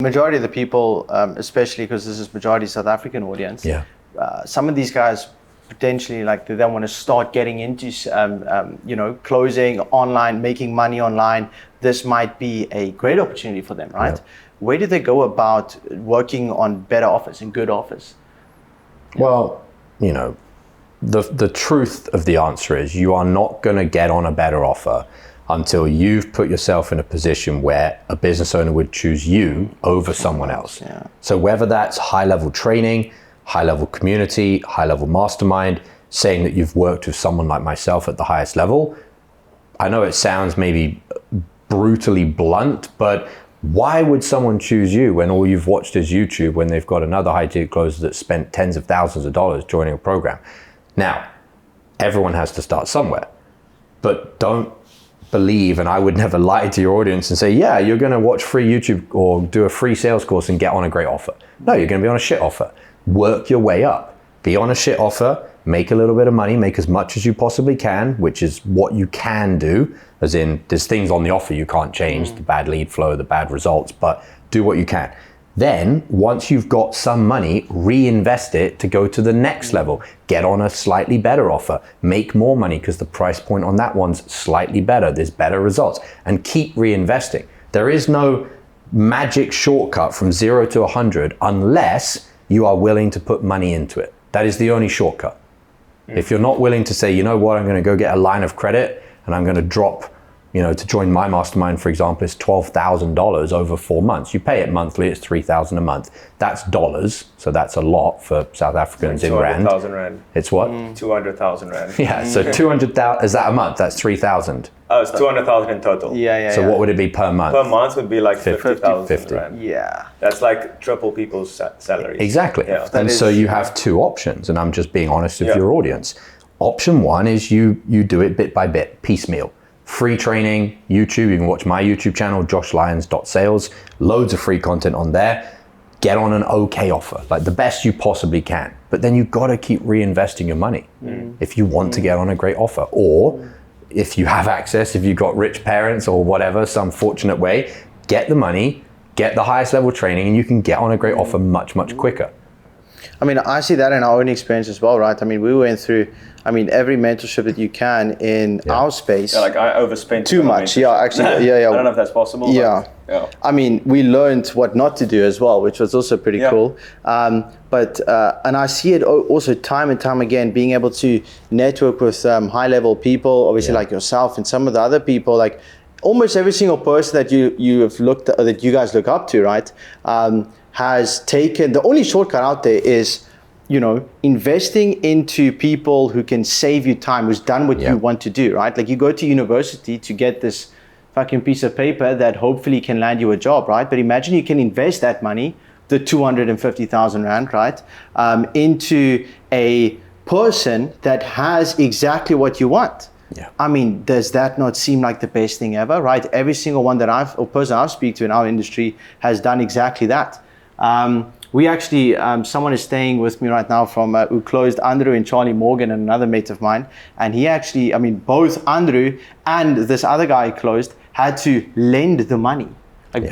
Majority of the people, especially because this is majority South African audience, some of these guys potentially like they want to start getting into, closing online, making money online. This might be a great opportunity for them, right? Where do they go about working on better offers and good offers? Well, the truth of the answer is you are not going to get on a better offer until you've put yourself in a position where a business owner would choose you over someone else. So whether that's high-level training, high-level community, high-level mastermind, saying that you've worked with someone like myself at the highest level, I know it sounds maybe brutally blunt, but why would someone choose you when all you've watched is YouTube when they've got another high-ticket closer that spent tens of thousands of dollars joining a program? Now, everyone has to start somewhere, but don't believe, and I would never lie to your audience and say, yeah, you're going to watch free YouTube or do a free sales course and get on a great offer. No, you're going to be on a shit offer. Work your way up. Be on a shit offer, make a little bit of money, make as much as you possibly can, which is what you can do, as in there's things on the offer you can't change, the bad lead flow, the bad results, but do what you can. Then, once you've got some money, reinvest it to go to the next level. Get on a slightly better offer. Make more money because the price point on that one's slightly better. There's better results. And keep reinvesting. There is no magic shortcut from 0 to 100 unless you are willing to put money into it. That is the only shortcut. If you're not willing to say, you know what, I'm going to go get a line of credit and I'm going to drop, to join my mastermind, for example, it's $12,000 over 4 months. You pay it monthly, it's $3,000 a month. That's dollars, so that's a lot for South Africans in rand. 200,000 rand. It's what? 200,000 rand. Yeah, so 200,000, is that a month? That's 3,000. Oh, it's 200,000 in total. So what would it be per month? Per month would be like 50,000 rand. Yeah. That's like triple people's salaries. Exactly. Yeah. And so you have two options, and I'm just being honest with your audience. Option one is you do it bit by bit, piecemeal. Free training, YouTube, you can watch my YouTube channel, joshlyons.sales, loads of free content on there. Get on an okay offer, like the best you possibly can. But then you've got to keep reinvesting your money if you want to get on a great offer. Or if you have access, if you've got rich parents or whatever, some fortunate way, get the money, get the highest level training, and you can get on a great offer much, much quicker. I mean, I see that in our own experience as well, right? I mean, we went through, every mentorship that you can in our space. Yeah, like I overspent too much. Yeah, actually, I don't know if that's possible. Yeah. I mean, we learned what not to do as well, which was also pretty cool. And I see it also time and time again, being able to network with high-level people, obviously like yourself and some of the other people, like almost every single person that you have looked at, that you guys look up to, right? Has taken, the only shortcut out there is, investing into people who can save you time, who's done what you want to do, right? Like you go to university to get this fucking piece of paper that hopefully can land you a job, right? But imagine you can invest that money, the 250,000 rand, right? Into a person that has exactly what you want. Yeah. I mean, does that not seem like the best thing ever, right? Every single one that person I've speak to in our industry has done exactly that. We actually, someone is staying with me right now from who closed, Andrew and Charlie Morgan, and another mate of mine. And he actually, both Andrew and this other guy closed had to lend the money,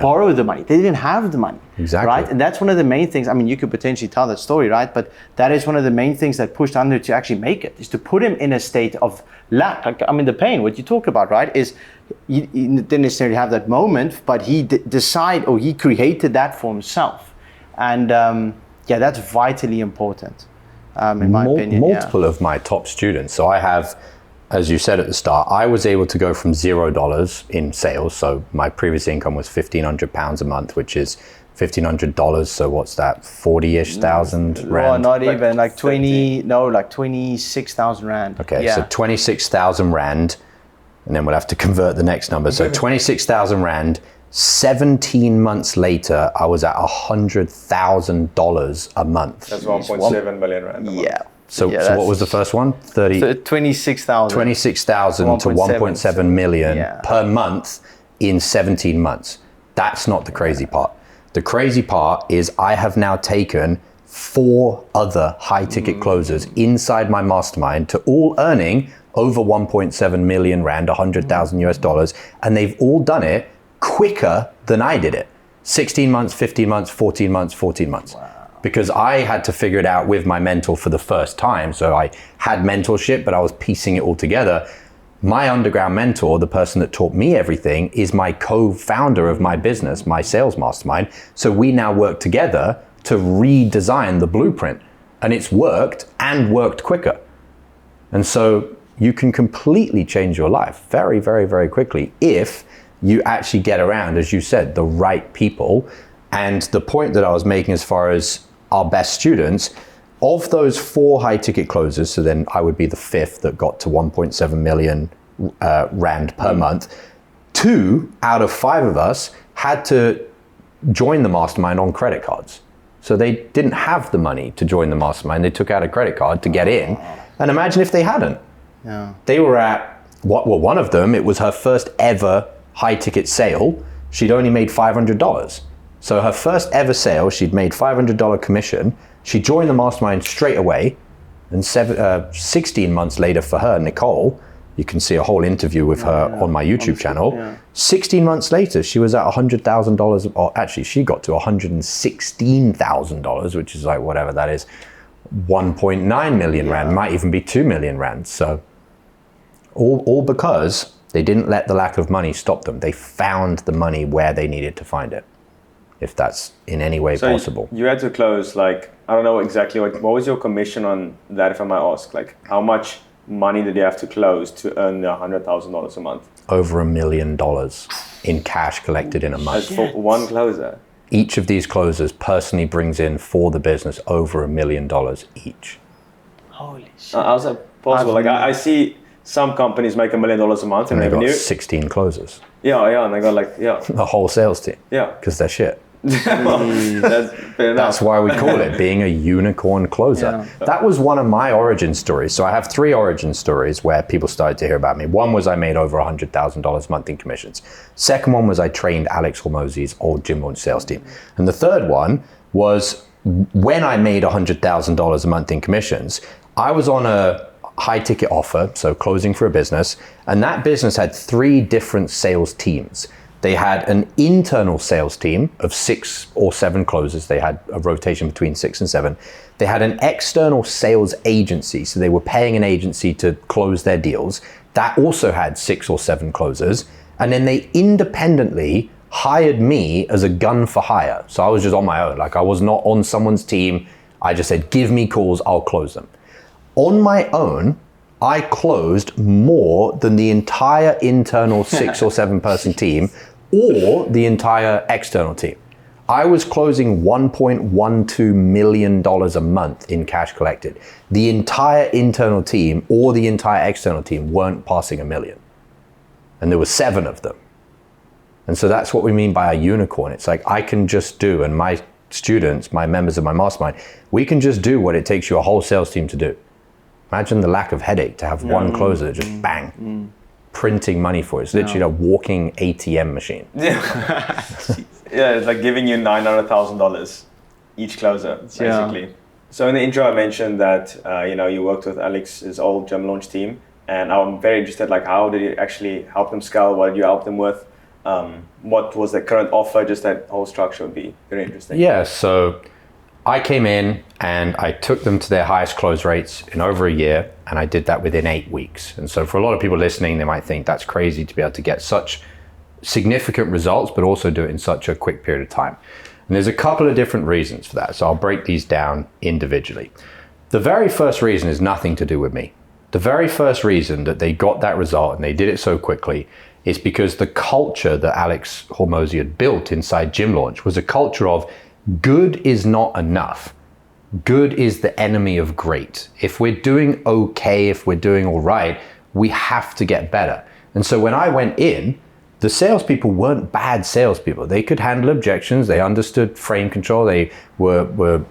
borrow the money. They didn't have the money. Exactly. Right? And that's one of the main things. You could potentially tell that story, right? But that is one of the main things that pushed Andrew to actually make it, is to put him in a state of lack. The pain, what you talk about, right, is he didn't necessarily have that moment, but he he created that for himself. And that's vitally important, in my opinion. Multiple of my top students. So I have, as you said at the start, I was able to go from $0 in sales. So my previous income was £1,500 a month, which is $1,500. So what's that? 40-ish thousand rand? No, not even like 26,000 rand. Okay, so 26,000 rand, and then we'll have to convert the next number. So 26,000 rand. 17 months later, I was at $100,000 a month. That's 1.7 million rand a month. Yeah. So what was the first one? 26,000. 26,000 to 1.7 million per month in 17 months. That's not the crazy part. The crazy part is I have now taken 4 other high ticket closers inside my mastermind to all earning over 1.7 million rand, 100,000 US dollars, and they've all done it quicker than I did it. 16 months, 15 months, 14 months, 14 months. Wow. Because I had to figure it out with my mentor for the first time. So I had mentorship, but I was piecing it all together. My underground mentor, the person that taught me everything, is my co-founder of my business, my sales mastermind. So we now work together to redesign the blueprint. And it's worked and worked quicker. And so you can completely change your life very, very, very quickly if you actually get around, as you said, the right people. And the point that I was making as far as our best students, of those 4 high ticket closers, so then I would be the 5th that got to 1.7 million Rand per month, 2 out of 5 of us had to join the mastermind on credit cards. So they didn't have the money to join the mastermind. They took out a credit card to get in. And imagine if they hadn't. Yeah. They were at, one of them, it was her first ever high ticket sale. She'd only made $500. So her first ever sale, she'd made $500 commission. She joined the mastermind straight away. And 16 months later for her, Nicole, you can see a whole interview with her on my YouTube channel. Yeah. 16 months later, she was at $100,000, or actually she got to $116,000, which is like whatever that is, 1.9 million Rand, might even be 2 million Rand. So all because they didn't let the lack of money stop them. They found the money where they needed to find it, if that's in any way possible. You had to close, like, I don't know exactly what was your commission on that, if I might ask? Like, how much money did you have to close to earn $100,000 a month? Over $1 million in cash collected in a month. That's for one closer. Each of these closers personally brings in for the business over $1 million each. Holy shit. How's that possible? Like, I see some companies make $1 million a month in revenue. They got 16 closers. Yeah, and they got a whole sales team. Yeah. Because they're shit. That's why we call it being a unicorn closer. Yeah. That was one of my origin stories. So I have 3 origin stories where people started to hear about me. One was I made over $100,000 a month in commissions. Second one was I trained Alex Hormozi's old gym launch sales team. And the third one was when I made $100,000 a month in commissions, I was on a high ticket offer, so closing for a business, and that business had 3 different sales teams. They had an internal sales team of 6 or 7 closers. They had a rotation between 6 and 7. They had an external sales agency, so they were paying an agency to close their deals. That also had 6 or 7 closers. And then they independently hired me as a gun for hire. So I was just on my own. Like, I was not on someone's team. I just said, give me calls, I'll close them. On my own, I closed more than the entire internal 6 or 7 person team or the entire external team. I was closing $1.12 million a month in cash collected. The entire internal team or the entire external team weren't passing $1 million. And there were 7 of them. And so that's what we mean by a unicorn. It's like, I can just do, and my students, my members of my mastermind, we can just do what it takes you a whole sales team to do. Imagine the lack of headache to have one closer that just bang, printing money for it. It's literally a walking ATM machine. Yeah, it's like giving you $900,000 each closer, basically. Yeah. So in the intro, I mentioned that you worked with Alex's old gym launch team, and I'm very interested. Like, how did you actually help them scale? What did you help them with? What was the current offer? Just that whole structure would be very interesting. Yeah, so I came in and I took them to their highest close rates in over a year, and I did that within 8 weeks. And so for a lot of people listening, they might think that's crazy to be able to get such significant results, but also do it in such a quick period of time. And there's a couple of different reasons for that. So I'll break these down individually. The very first reason is nothing to do with me. The very first reason that they got that result and they did it so quickly is because the culture that Alex Hormozi had built inside Gym Launch was a culture of good is not enough. Good is the enemy of great. If we're doing okay, if we're doing all right, we have to get better. And so when I went in, the salespeople weren't bad salespeople. They could handle objections. They understood frame control. They were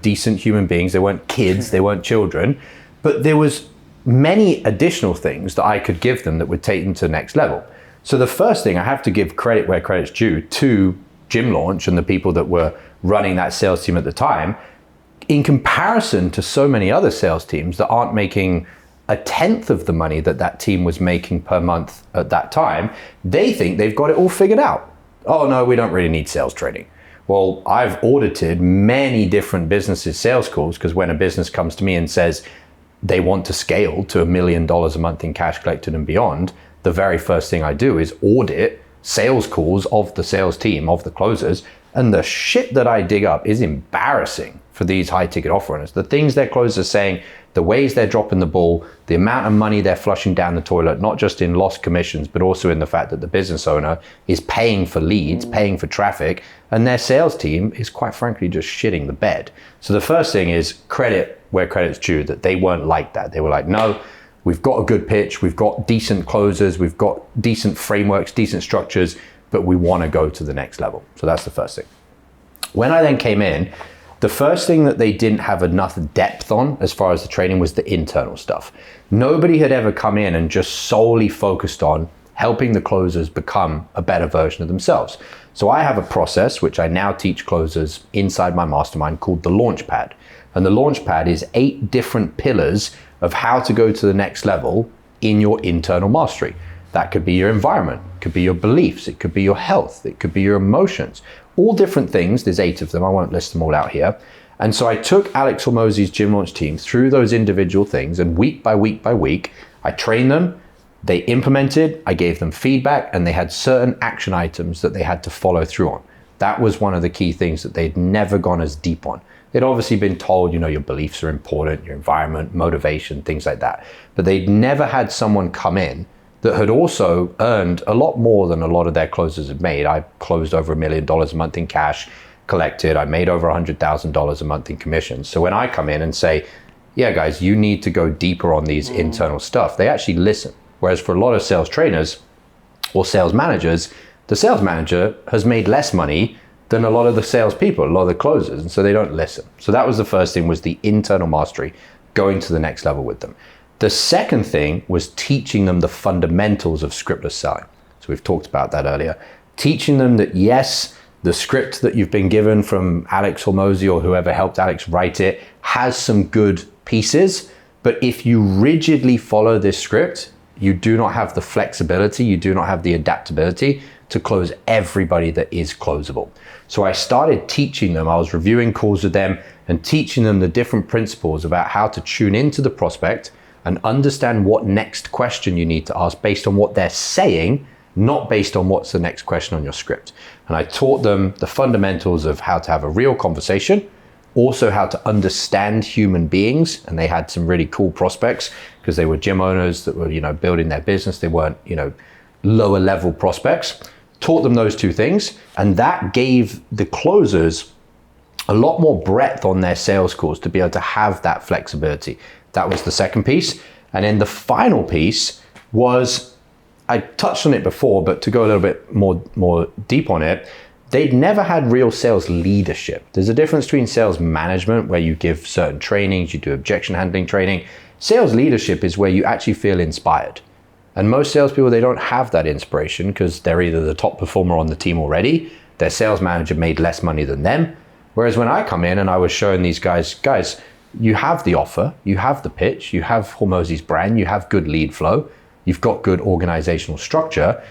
decent human beings. They weren't kids. They weren't children. But there was many additional things that I could give them that would take them to the next level. So the first thing, I have to give credit where credit's due to Gym Launch and the people that were running that sales team at the time. In comparison to so many other sales teams that aren't making a tenth of the money that that team was making per month at that time, they think they've got it all figured out. oh no, we don't really need sales training. Well, I've audited many different businesses' sales calls, because when a business comes to me and says they want to scale to $1 million a month in cash collected and beyond, the very first thing I do is audit sales calls of the sales team, of the closers, and the shit that I dig up is embarrassing for these high ticket offer owners. The things their closers are saying, the ways they're dropping the ball, the amount of money they're flushing down the toilet, not just in lost commissions, but also in the fact that the business owner is paying for leads, paying for traffic, and their sales team is quite frankly just shitting the bed. So the first thing is credit where credit's due, that they weren't like that. They were like, no, we've got a good pitch, we've got decent closers, we've got decent frameworks, decent structures, but we want to go to the next level. So that's the first thing. When I then came in, the first thing that they didn't have enough depth on as far as the training was the internal stuff. Nobody had ever come in and just solely focused on helping the closers become a better version of themselves. So I have a process which I now teach closers inside my mastermind called the Launchpad. And the Launchpad is 8 different pillars of how to go to the next level in your internal mastery. That could be your environment, it could be your beliefs, it could be your health, it could be your emotions, all different things. There's 8 of them, I won't list them all out here. And so I took Alex Hormozi's Gym Launch team through those individual things, and week by week by week, I trained them, they implemented, I gave them feedback, and they had certain action items that they had to follow through on. That was one of the key things that they'd never gone as deep on. They'd obviously been told, your beliefs are important, your environment, motivation, things like that. But they'd never had someone come in that had also earned a lot more than a lot of their closers had made. I closed over $1 million a month in cash collected. I made over $100,000 a month in commissions. So when I come in and say, yeah, guys, you need to go deeper on these internal stuff, they actually listen. Whereas for a lot of sales trainers or sales managers, the sales manager has made less money than a lot of the salespeople, a lot of the closers, and so they don't listen. So that was the first thing, was the internal mastery, going to the next level with them. The second thing was teaching them the fundamentals of scriptless selling. So we've talked about that earlier. Teaching them that yes, the script that you've been given from Alex Hormozi or whoever helped Alex write it has some good pieces, but if you rigidly follow this script, you do not have the flexibility, you do not have the adaptability to close everybody that is closable. So I started teaching them, I was reviewing calls with them and teaching them the different principles about how to tune into the prospect and understand what next question you need to ask based on what they're saying, not based on what's the next question on your script. And I taught them the fundamentals of how to have a real conversation, also how to understand human beings. And they had some really cool prospects because they were gym owners that were, building their business. They weren't, lower level prospects. Taught them those 2 things. And that gave the closers a lot more breadth on their sales calls to be able to have that flexibility. That was the second piece. And then the final piece was, I touched on it before, but to go a little bit more deep on it, they'd never had real sales leadership. There's a difference between sales management, where you give certain trainings, you do objection handling training. Sales leadership is where you actually feel inspired. And most salespeople, they don't have that inspiration because they're either the top performer on the team already, their sales manager made less money than them. Whereas when I come in and I was showing these guys, you have the offer, you have the pitch, you have Hormozi's brand, you have good lead flow, you've got good organizational structure,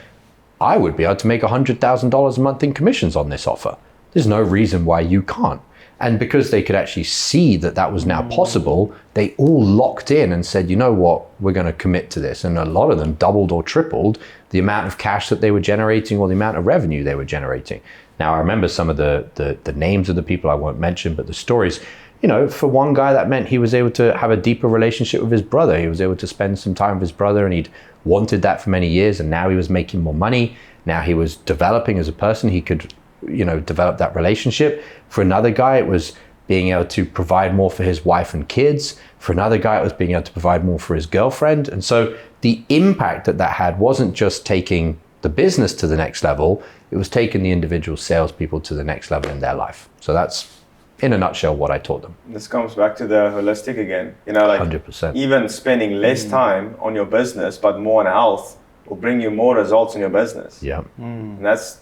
I would be able to make $100,000 a month in commissions on this offer. There's no reason why you can't. And because they could actually see that that was now possible, they all locked in and said, you know what, we're going to commit to this. And a lot of them doubled or tripled the amount of cash that they were generating or the amount of revenue they were generating. Now, I remember some of the names of the people, I won't mention, but the stories. For one guy, that meant he was able to have a deeper relationship with his brother. He was able to spend some time with his brother, and he'd wanted that for many years, and now he was making more money. Now he was developing as a person. He could, develop that relationship. For another guy, it was being able to provide more for his wife and kids. For another guy, it was being able to provide more for his girlfriend. And so the impact that had wasn't just taking the business to the next level, it was taking the individual salespeople to the next level in their life. So that's, in a nutshell, what I taught them. This comes back to the holistic again. 100%. Even spending less time on your business, but more on health, will bring you more results in your business. Yeah. And that's,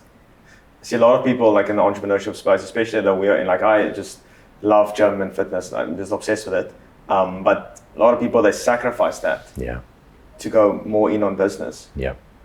I see a lot of people in the entrepreneurship space, especially that we're in, I just love gym and fitness. I'm just obsessed with it. But a lot of people, they sacrifice that to go more in on business. Yeah.